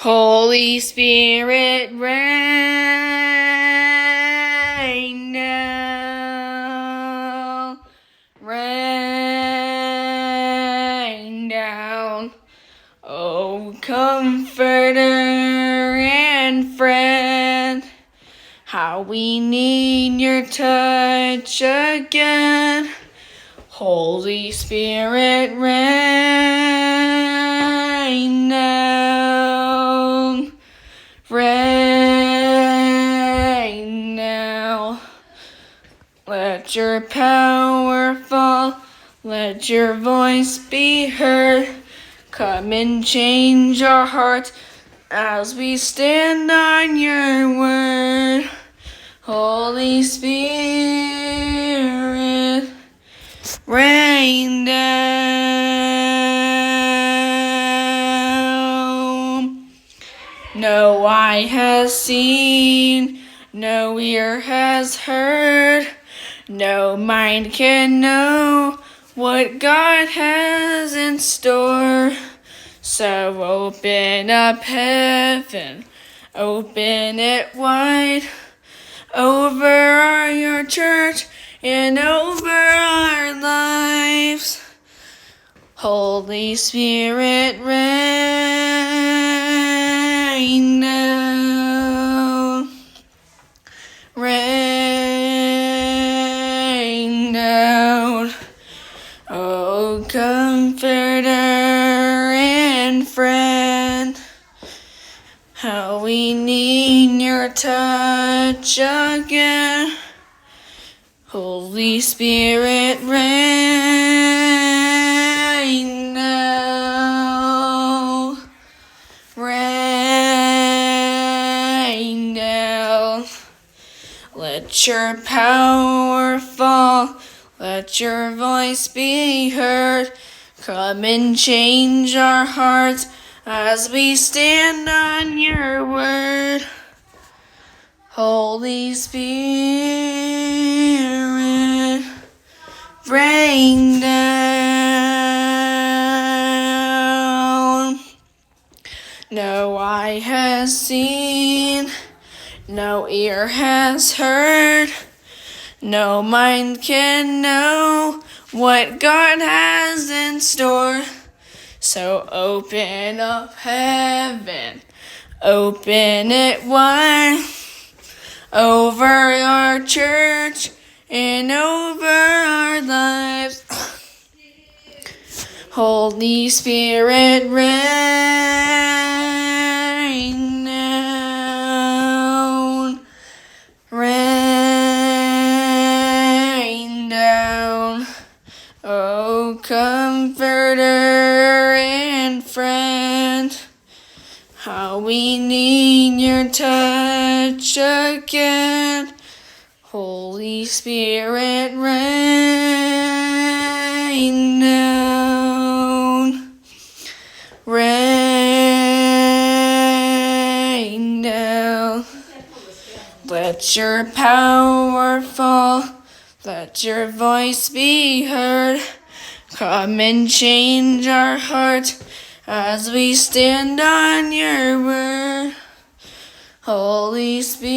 Holy Spirit, rain down, rain down. Oh, comforter and friend, how we need your touch again. Holy Spirit, rain down, rain down. Let your power fall, let your voice be heard. Come and change our hearts as we stand on your word. Holy Spirit, rain down. No eye has seen, no ear has heard, no mind can know what God has in store. So open up heaven, open it wide, over your church and over our lives. Holy Spirit, rain down, rain down. Oh, comforter and friend, how we need your touch again. Holy Spirit, rain down, rain down. Let your power fall, let your voice be heard. Come and change our hearts as we stand on your word. Holy Spirit, rain down. No eye has seen, no ear has heard, no mind can know what God has in store. So open up heaven, open it wide, over our church and over our lives. Holy Spirit, rain down, rain down. Oh, comforter and friend, how we need your touch again. Holy Spirit, rain down, rain down. Let your power fall, let your voice be heard. Come and change our hearts as we stand on your word. Holy Spirit,